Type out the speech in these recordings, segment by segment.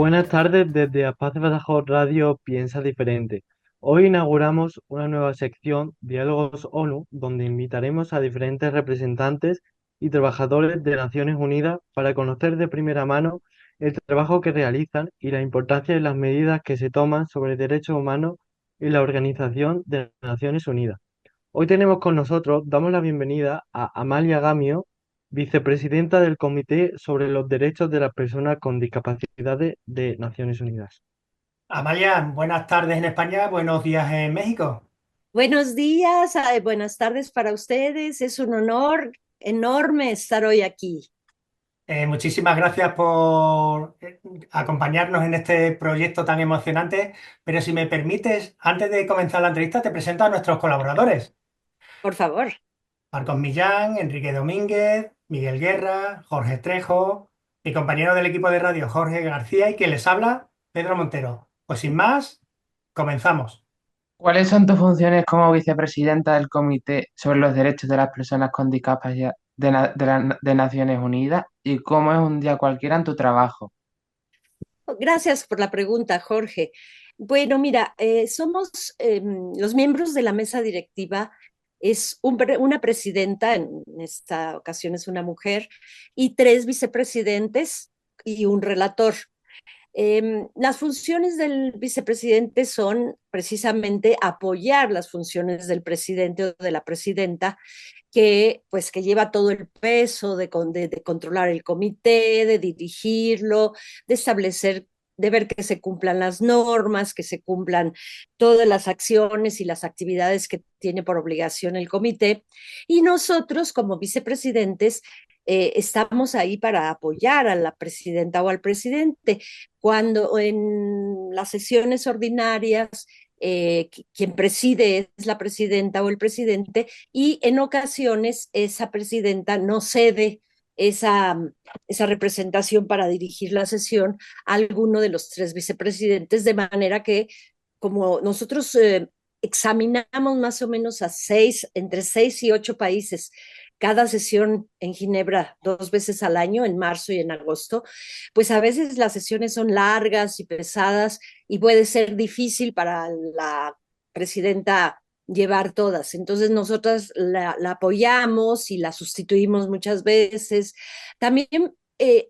Buenas tardes desde Paz de Badajoz Radio Piensa Diferente. Hoy inauguramos una nueva sección, Diálogos ONU, donde invitaremos a diferentes representantes y trabajadores de Naciones Unidas para conocer de primera mano el trabajo que realizan y la importancia de las medidas que se toman sobre derechos humanos en la Organización de Naciones Unidas. Hoy tenemos con nosotros, damos la bienvenida a Amalia Gamio, vicepresidenta del Comité sobre los Derechos de las Personas con Discapacidades de Naciones Unidas. Amalia, buenas tardes en España, buenos días en México. Buenos días, buenas tardes para ustedes. Es un honor enorme estar hoy aquí. Muchísimas gracias por acompañarnos en este proyecto tan emocionante, pero si me permites, antes de comenzar la entrevista, te presento a nuestros colaboradores. Por favor. Marcos Millán, Enrique Domínguez, Miguel Guerra, Jorge Trejo, mi compañero del equipo de radio Jorge García y quien les habla, Pedro Montero. Pues sin más, comenzamos. ¿Cuáles son tus funciones como vicepresidenta del Comité sobre los Derechos de las Personas con Discapacidad de Naciones Unidas y cómo es un día cualquiera en tu trabajo? Gracias por la pregunta, Jorge. Bueno, mira, somos los miembros de la mesa directiva. Una presidenta, en esta ocasión es una mujer, y tres vicepresidentes y un relator. Las funciones del vicepresidente son precisamente apoyar las funciones del presidente o de la presidenta, que lleva todo el peso de controlar el comité, de dirigirlo, de establecer, de ver que se cumplan las normas, que se cumplan todas las acciones y las actividades que tiene por obligación el comité. Y nosotros, como vicepresidentes, estamos ahí para apoyar a la presidenta o al presidente. Cuando en las sesiones ordinarias quien preside es la presidenta o el presidente, y en ocasiones esa presidenta no cede esa, esa representación para dirigir la sesión a alguno de los tres vicepresidentes, de manera que como nosotros examinamos más o menos entre 6 y 8 países, cada sesión en Ginebra 2 veces al año, en marzo y en agosto, pues a veces las sesiones son largas y pesadas y puede ser difícil para la presidenta llevar todas. Entonces nosotras la apoyamos y la sustituimos muchas veces. También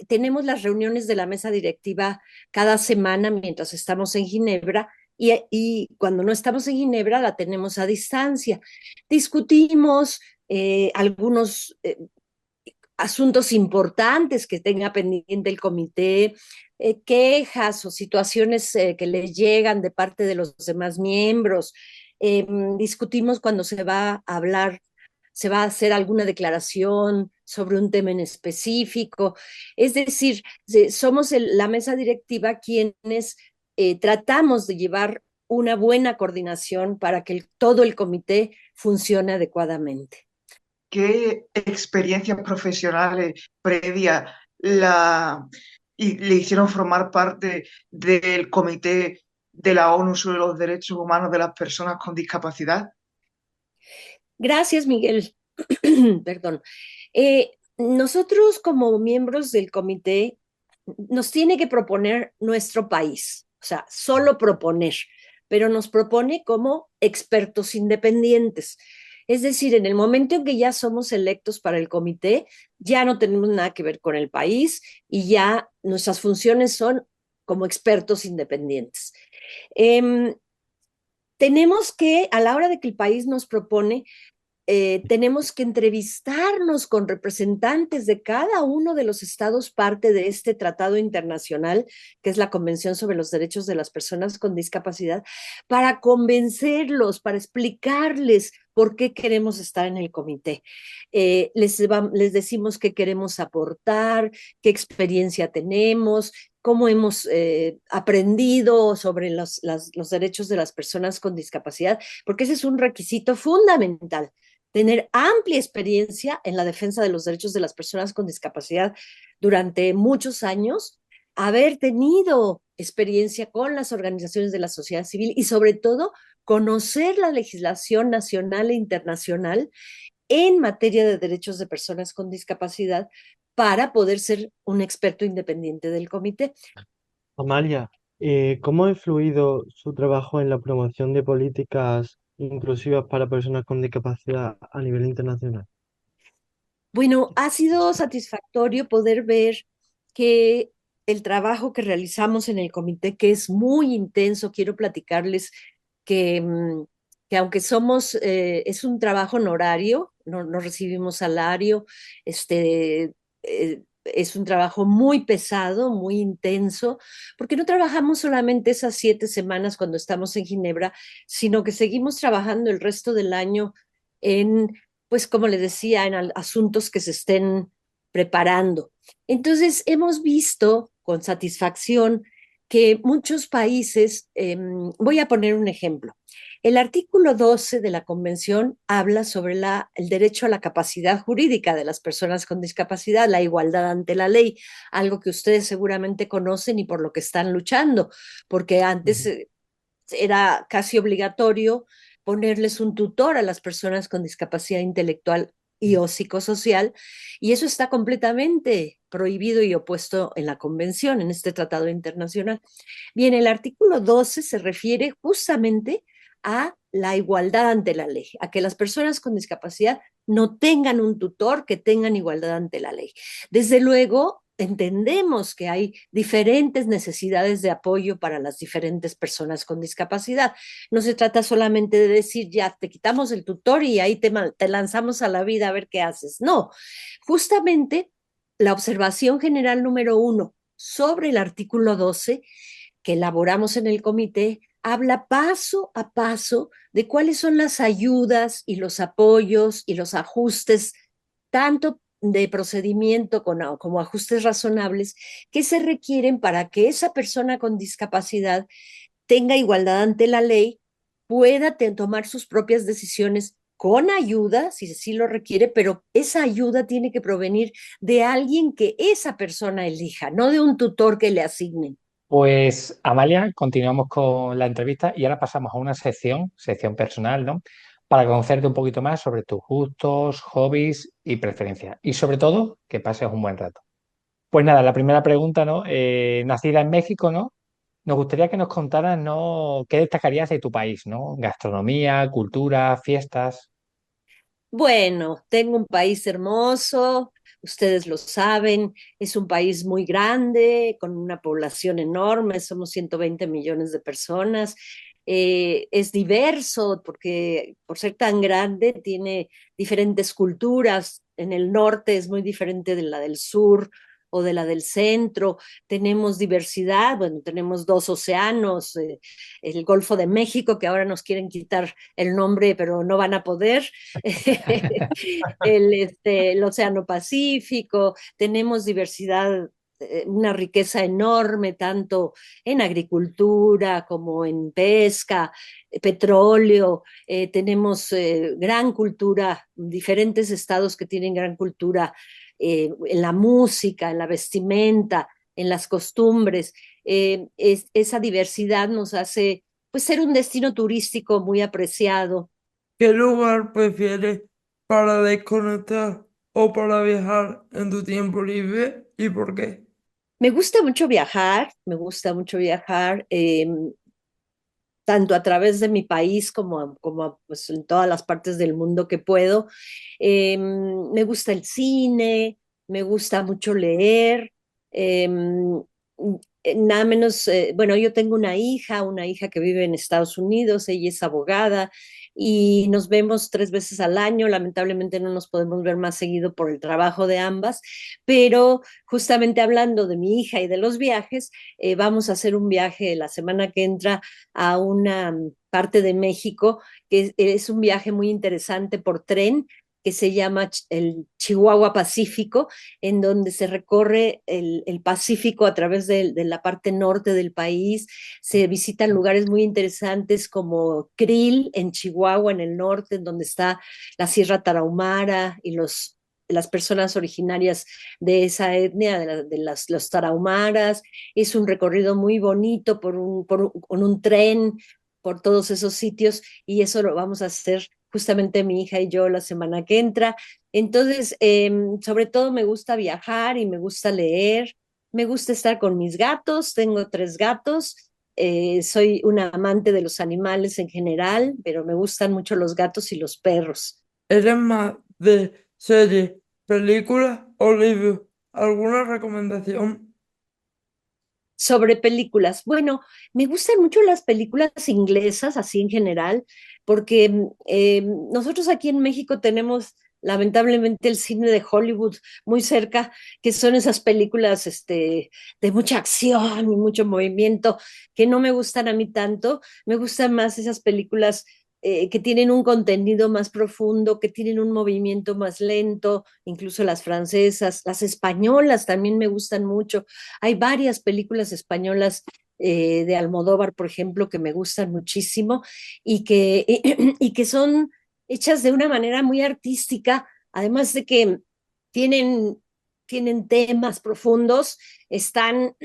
tenemos las reuniones de la mesa directiva cada semana mientras estamos en Ginebra, y cuando no estamos en Ginebra la tenemos a distancia. Discutimos algunos asuntos importantes que tenga pendiente el comité, quejas o situaciones que le llegan de parte de los demás miembros. Discutimos cuando se va a hablar, se va a hacer alguna declaración sobre un tema en específico. Es decir, somos la mesa directiva quienes tratamos de llevar una buena coordinación para que todo el comité funcione adecuadamente. ¿Qué experiencias profesionales previas le hicieron formar parte del Comité de la ONU sobre los Derechos Humanos de las Personas con Discapacidad? Gracias, Miguel. Perdón. Nosotros como miembros del comité nos tiene que proponer nuestro país, o sea, solo proponer, pero nos propone como expertos independientes. Es decir, en el momento en que ya somos electos para el comité, ya no tenemos nada que ver con el país y ya nuestras funciones son como expertos independientes. Eh, Tenemos que, a la hora de que el país nos propone, tenemos que entrevistarnos con representantes de cada uno de los estados parte de este tratado internacional, que es la Convención sobre los Derechos de las Personas con Discapacidad, para convencerlos, para explicarles por qué queremos estar en el comité. Les decimos qué queremos aportar, qué experiencia tenemos, cómo hemos aprendido sobre los derechos de las personas con discapacidad, porque ese es un requisito fundamental, tener amplia experiencia en la defensa de los derechos de las personas con discapacidad durante muchos años, haber tenido experiencia con las organizaciones de la sociedad civil y sobre todo conocer la legislación nacional e internacional en materia de derechos de personas con discapacidad para poder ser un experto independiente del comité. Amalia, ¿cómo ha influido su trabajo en la promoción de políticas inclusivas para personas con discapacidad a nivel internacional? Bueno, ha sido satisfactorio poder ver que el trabajo que realizamos en el comité, que es muy intenso, quiero platicarles que, que aunque es un trabajo honorario, no recibimos salario, es un trabajo muy pesado, muy intenso, porque no trabajamos solamente esas 7 semanas cuando estamos en Ginebra, sino que seguimos trabajando el resto del año en, pues como les decía, en asuntos que se estén preparando. Entonces, hemos visto con satisfacción que muchos países, voy a poner un ejemplo. El artículo 12 de la Convención habla sobre el derecho a la capacidad jurídica de las personas con discapacidad, la igualdad ante la ley, algo que ustedes seguramente conocen y por lo que están luchando, porque antes Ujú. era casi obligatorio ponerles un tutor a las personas con discapacidad intelectual y o psicosocial, y eso está completamente prohibido y opuesto en la convención, en este tratado internacional. Bien, el artículo 12 se refiere justamente a la igualdad ante la ley, a que las personas con discapacidad no tengan un tutor, que tengan igualdad ante la ley. Desde luego, entendemos que hay diferentes necesidades de apoyo para las diferentes personas con discapacidad. No se trata solamente de decir, ya te quitamos el tutor y ahí te lanzamos a la vida a ver qué haces. No, justamente la observación general número 1 sobre el artículo 12 que elaboramos en el comité habla paso a paso de cuáles son las ayudas y los apoyos y los ajustes, tanto de procedimiento como ajustes razonables, que se requieren para que esa persona con discapacidad tenga igualdad ante la ley, pueda tomar sus propias decisiones con ayuda, si sí lo requiere, pero esa ayuda tiene que provenir de alguien que esa persona elija, no de un tutor que le asignen. Pues Amalia, continuamos con la entrevista y ahora pasamos a una sección personal, ¿no? Para conocerte un poquito más sobre tus gustos, hobbies y preferencias. Y sobre todo, que pases un buen rato. Pues nada, la primera pregunta, ¿no? Nacida en México, ¿no? Nos gustaría que nos contaras, ¿no? ¿Qué destacarías de tu país, ¿no? Gastronomía, cultura, fiestas. Bueno, tengo un país hermoso, ustedes lo saben, es un país muy grande, con una población enorme, somos 120 millones de personas. Es diverso porque por ser tan grande tiene diferentes culturas. En el norte es muy diferente de la del sur o de la del centro. Tenemos diversidad, bueno, tenemos dos océanos, el Golfo de México, que ahora nos quieren quitar el nombre, pero no van a poder. El Océano Pacífico, tenemos diversidad, una riqueza enorme, tanto en agricultura como en pesca, petróleo, tenemos gran cultura, diferentes estados que tienen gran cultura en la música, en la vestimenta, en las costumbres. Esa diversidad nos hace pues, ser un destino turístico muy apreciado. ¿Qué lugar prefieres para desconectar o para viajar en tu tiempo libre y por qué? Me gusta mucho viajar, tanto a través de mi país como pues, en todas las partes del mundo que puedo. Me gusta el cine, me gusta mucho leer. eh, Nada menos, bueno, yo tengo una hija que vive en Estados Unidos, ella es abogada y nos vemos 3 veces al año. Lamentablemente no nos podemos ver más seguido por el trabajo de ambas, pero justamente hablando de mi hija y de los viajes, vamos a hacer un viaje la semana que entra a una parte de México, que es un viaje muy interesante por tren, que se llama el Chihuahua Pacífico, en donde se recorre el Pacífico a través de la parte norte del país. Se visitan lugares muy interesantes como Krill, en Chihuahua, en el norte, en donde está la Sierra Tarahumara y las personas originarias de esa etnia, los tarahumaras. Es un recorrido muy bonito con un tren por todos esos sitios y eso lo vamos a hacer justamente mi hija y yo la semana que entra. Entonces, sobre todo me gusta viajar y me gusta leer. Me gusta estar con mis gatos, tengo 3 gatos. Soy una amante de los animales en general, pero me gustan mucho los gatos y los perros. ¿Eres más de serie, película o libro? ¿Alguna recomendación? Sobre películas. Bueno, me gustan mucho las películas inglesas, así en general, porque nosotros aquí en México tenemos lamentablemente el cine de Hollywood muy cerca, que son esas películas de mucha acción y mucho movimiento, que no me gustan a mí tanto. Me gustan más esas películas que tienen un contenido más profundo, que tienen un movimiento más lento, incluso las francesas, las españolas también me gustan mucho. Hay varias películas españolas de Almodóvar, por ejemplo, que me gustan muchísimo y que son hechas de una manera muy artística, además de que tienen, tienen temas profundos, están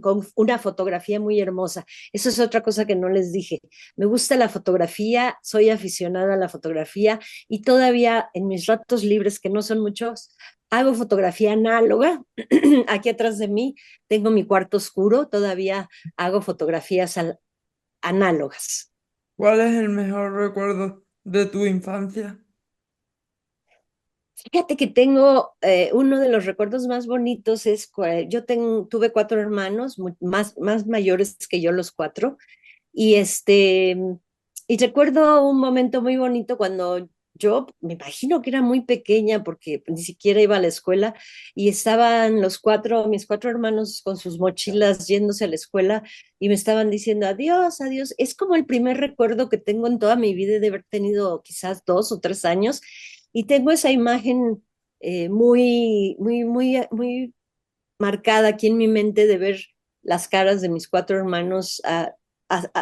con una fotografía muy hermosa. Eso es otra cosa que no les dije. Me gusta la fotografía, soy aficionada a la fotografía y todavía en mis ratos libres, que no son muchos, hago fotografía análoga. Aquí atrás de mí tengo mi cuarto oscuro, todavía hago fotografías análogas. ¿Cuál es el mejor recuerdo de tu infancia? Fíjate que tengo uno de los recuerdos más bonitos es tuve 4 hermanos más mayores que yo los 4 y y recuerdo un momento muy bonito cuando yo me imagino que era muy pequeña porque ni siquiera iba a la escuela y estaban mis 4 hermanos con sus mochilas yéndose a la escuela y me estaban diciendo adiós, adiós. Es como el primer recuerdo que tengo en toda mi vida de haber tenido quizás 2 o 3 años y tengo esa imagen muy marcada aquí en mi mente de ver las caras de mis 4 hermanos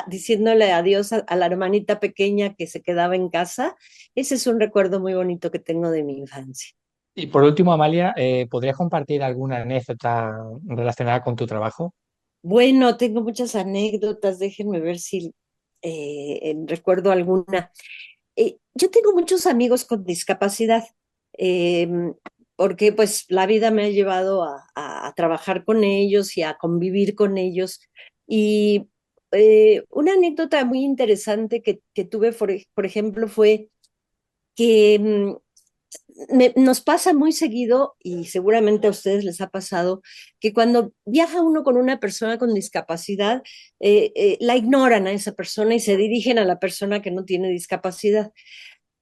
diciéndole adiós a la hermanita pequeña que se quedaba en casa. Ese es un recuerdo muy bonito que tengo de mi infancia. Y por último, Amalia, ¿podrías compartir alguna anécdota relacionada con tu trabajo? Bueno, tengo muchas anécdotas, déjenme ver si recuerdo alguna. Yo tengo muchos amigos con discapacidad, eh, porque pues la vida me ha llevado a trabajar con ellos y a convivir con ellos. Y una anécdota muy interesante que tuve, por ejemplo, fue que nos pasa muy seguido, y seguramente a ustedes les ha pasado, que cuando viaja uno con una persona con discapacidad, la ignoran a esa persona y se dirigen a la persona que no tiene discapacidad.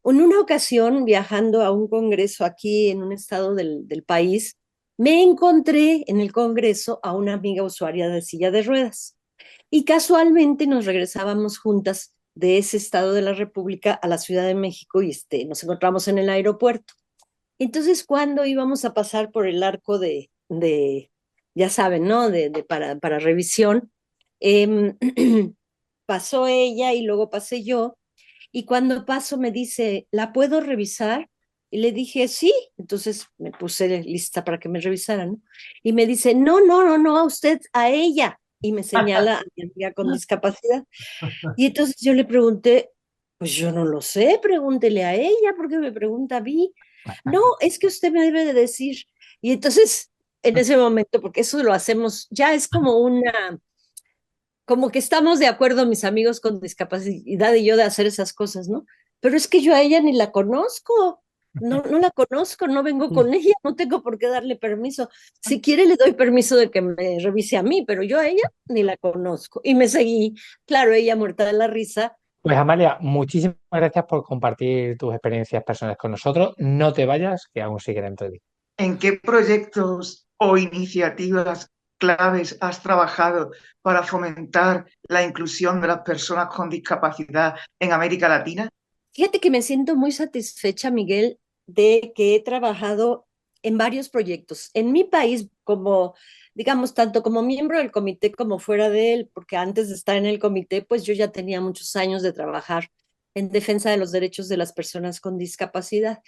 En una ocasión, viajando a un congreso aquí en un estado del país, me encontré en el congreso a una amiga usuaria de silla de ruedas y casualmente nos regresábamos juntas de ese estado de la República a la Ciudad de México y nos encontramos en el aeropuerto. Entonces, cuando íbamos a pasar por el arco ya saben, ¿no? Para revisión, eh, pasó ella y luego pasé yo y cuando paso me dice, ¿la puedo revisar? Y le dije, sí. Entonces me puse lista para que me revisaran, ¿no? Y me dice, no, no, no, no, a usted, a ella. Y me señala a mi amiga con discapacidad. Y entonces yo le pregunté, pues yo no lo sé, pregúntele a ella, porque me pregunta a mí. No, es que usted me debe de decir. Y entonces, en ese momento, porque eso lo hacemos, ya es como que estamos de acuerdo mis amigos con discapacidad y yo de hacer esas cosas, ¿no? Pero es que yo a ella ni la conozco, no la conozco, no vengo con ella, no tengo por qué darle permiso. Si quiere le doy permiso de que me revise a mí, pero yo a ella ni la conozco. Y me seguí, claro, ella muerta de la risa. Pues Amalia, muchísimas gracias por compartir tus experiencias personales con nosotros. No te vayas, que aún sigue la entrevista. ¿En qué proyectos o iniciativas claves has trabajado para fomentar la inclusión de las personas con discapacidad en América Latina? Fíjate que me siento muy satisfecha, Miguel, de que he trabajado en varios proyectos. En mi país, digamos, tanto como miembro del comité como fuera de él, porque antes de estar en el comité, pues yo ya tenía muchos años de trabajar en defensa de los derechos de las personas con discapacidad.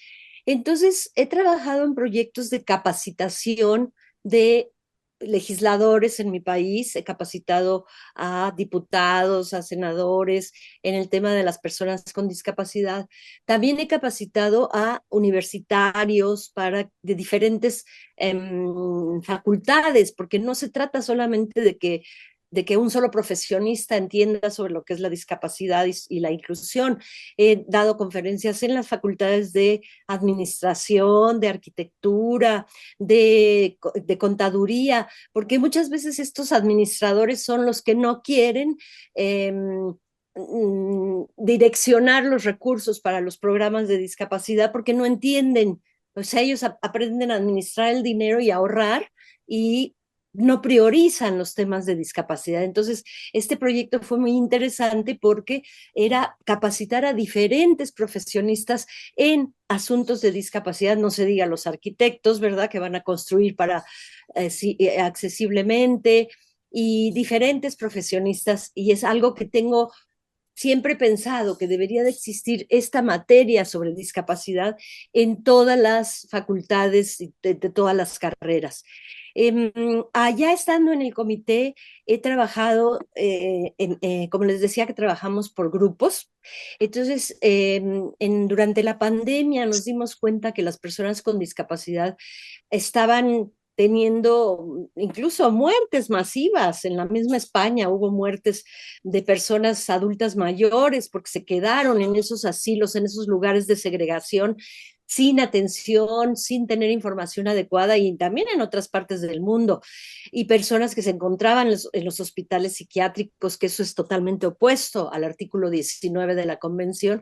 Entonces, he trabajado en proyectos de capacitación de legisladores en mi país, he capacitado a diputados, a senadores en el tema de las personas con discapacidad. También he capacitado a universitarios de diferentes facultades, porque no se trata solamente de que un solo profesionista entienda sobre lo que es la discapacidad y la inclusión. He dado conferencias en las facultades de administración, de arquitectura, de contaduría, porque muchas veces estos administradores son los que no quieren direccionar los recursos para los programas de discapacidad porque no entienden. O sea, ellos aprenden a administrar el dinero y a ahorrar y no priorizan los temas de discapacidad. Entonces, este proyecto fue muy interesante porque era capacitar a diferentes profesionistas en asuntos de discapacidad, no se diga los arquitectos, ¿verdad? Que van a construir para accesiblemente, y diferentes profesionistas, y es algo que tengo siempre he pensado que debería de existir esta materia sobre discapacidad en todas las facultades de todas las carreras. Allá estando en el comité, he trabajado, como les decía, que trabajamos por grupos. Entonces, durante la pandemia nos dimos cuenta que las personas con discapacidad estaban teniendo incluso muertes masivas. En la misma España hubo muertes de personas adultas mayores porque se quedaron en esos asilos, en esos lugares de segregación, sin atención, sin tener información adecuada, y también en otras partes del mundo, y personas que se encontraban en los hospitales psiquiátricos, que eso es totalmente opuesto al artículo 19 de la Convención.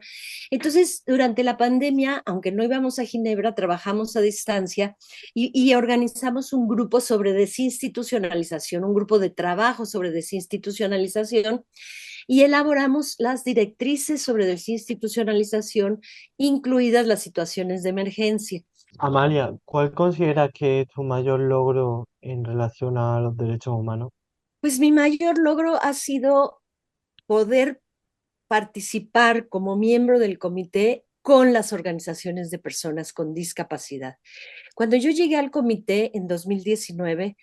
Entonces, durante la pandemia, aunque no íbamos a Ginebra, trabajamos a distancia y organizamos un grupo sobre desinstitucionalización, un grupo de trabajo sobre desinstitucionalización, y elaboramos las directrices sobre desinstitucionalización, incluidas las situaciones de emergencia. Amalia, ¿cuál considera que es tu mayor logro en relación a los derechos humanos? Pues mi mayor logro ha sido poder participar como miembro del comité con las organizaciones de personas con discapacidad. Cuando yo llegué al comité en 2019,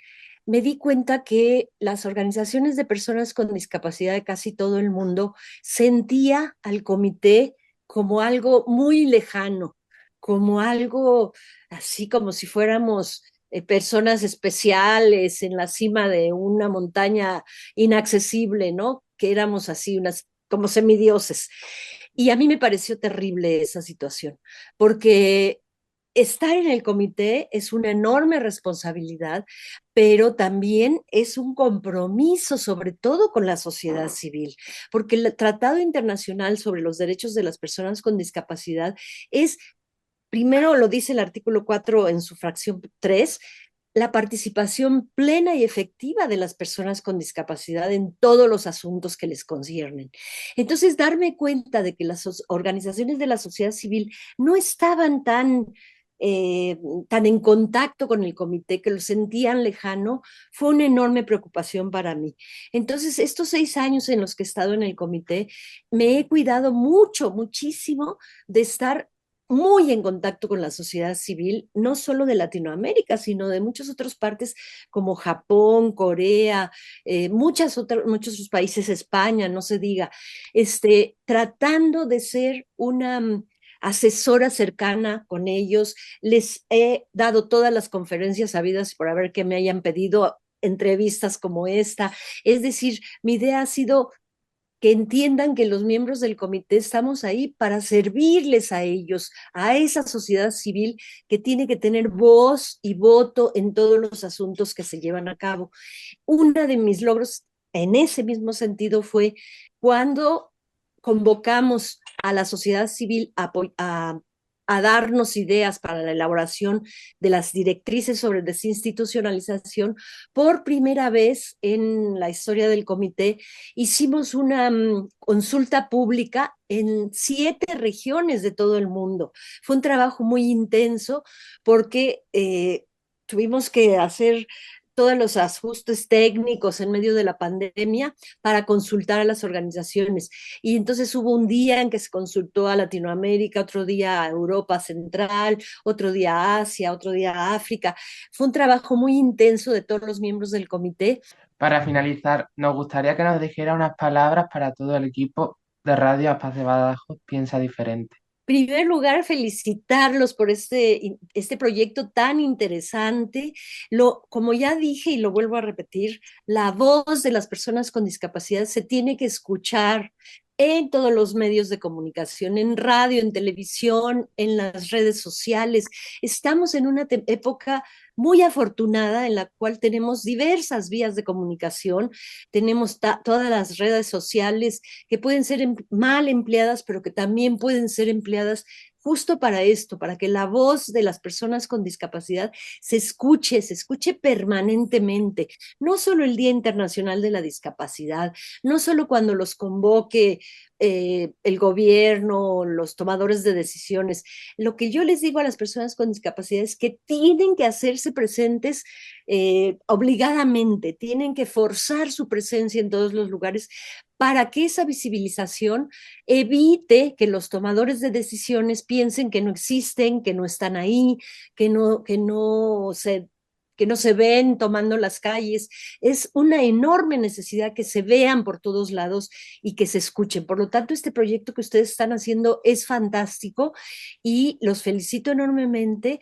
me di cuenta que las organizaciones de personas con discapacidad de casi todo el mundo sentía al comité como algo muy lejano, como algo así como si fuéramos personas especiales en la cima de una montaña inaccesible, ¿no? Que éramos así unas como semidioses. Y a mí me pareció terrible esa situación, porque estar en el comité es una enorme responsabilidad, pero también es un compromiso, sobre todo con la sociedad civil, porque el Tratado Internacional sobre los Derechos de las Personas con Discapacidad es, primero lo dice el artículo 4 en su fracción 3, la participación plena y efectiva de las personas con discapacidad en todos los asuntos que les conciernen. Entonces, darme cuenta de que las organizaciones de la sociedad civil no estaban tan en contacto con el comité, que lo sentían lejano, fue una enorme preocupación para mí. Entonces, estos 6 años en los que he estado en el comité, me he cuidado mucho, muchísimo de estar muy en contacto con la sociedad civil, no solo de Latinoamérica, sino de muchas otras partes como Japón, Corea, muchos otros países, España, no se diga, tratando de ser una asesora cercana con ellos. Les he dado todas las conferencias habidas por haber que me hayan pedido entrevistas como esta. Es decir, mi idea ha sido que entiendan que los miembros del comité estamos ahí para servirles a ellos, a esa sociedad civil que tiene que tener voz y voto en todos los asuntos que se llevan a cabo. Uno de mis logros en ese mismo sentido fue cuando convocamos a la sociedad civil a darnos ideas para la elaboración de las directrices sobre desinstitucionalización. Por primera vez en la historia del comité hicimos una consulta pública en 7 regiones de todo el mundo. Fue un trabajo muy intenso porque tuvimos que hacer todos los ajustes técnicos en medio de la pandemia para consultar a las organizaciones. Y entonces hubo un día en que se consultó a Latinoamérica, otro día a Europa Central, otro día a Asia, otro día a África. Fue un trabajo muy intenso de todos los miembros del comité. Para finalizar, nos gustaría que nos dijera unas palabras para todo el equipo de Radio Paz de Badajoz Piensa Diferente. En primer lugar, felicitarlos por este proyecto tan interesante. Como ya dije y lo vuelvo a repetir, la voz de las personas con discapacidad se tiene que escuchar en todos los medios de comunicación, en radio, en televisión, en las redes sociales. Estamos en una época muy afortunada en la cual tenemos diversas vías de comunicación, tenemos todas las redes sociales que pueden ser mal empleadas, pero que también pueden ser empleadas justo para esto, para que la voz de las personas con discapacidad se escuche permanentemente, no solo el Día Internacional de la Discapacidad, no solo cuando los convoque el gobierno, los tomadores de decisiones. Lo que yo les digo a las personas con discapacidad es que tienen que hacerse presentes obligadamente, tienen que forzar su presencia en todos los lugares para que esa visibilización evite que los tomadores de decisiones piensen que no existen, que no están ahí, que no se ven tomando las calles. Es una enorme necesidad que se vean por todos lados y que se escuchen. Por lo tanto, este proyecto que ustedes están haciendo es fantástico y los felicito enormemente.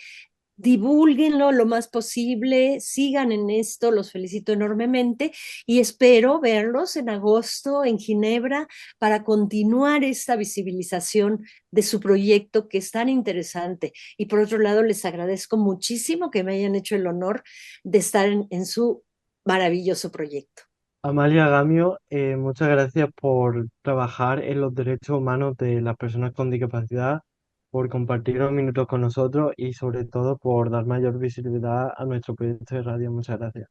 Divúlguenlo lo más posible, sigan en esto, los felicito enormemente y espero verlos en agosto en Ginebra para continuar esta visibilización de su proyecto que es tan interesante. Y por otro lado, les agradezco muchísimo que me hayan hecho el honor de estar en su maravilloso proyecto. Amalia Gamio, muchas gracias por trabajar en los derechos humanos de las personas con discapacidad, por compartir unos minutos con nosotros y sobre todo por dar mayor visibilidad a nuestro proyecto de radio. Muchas gracias.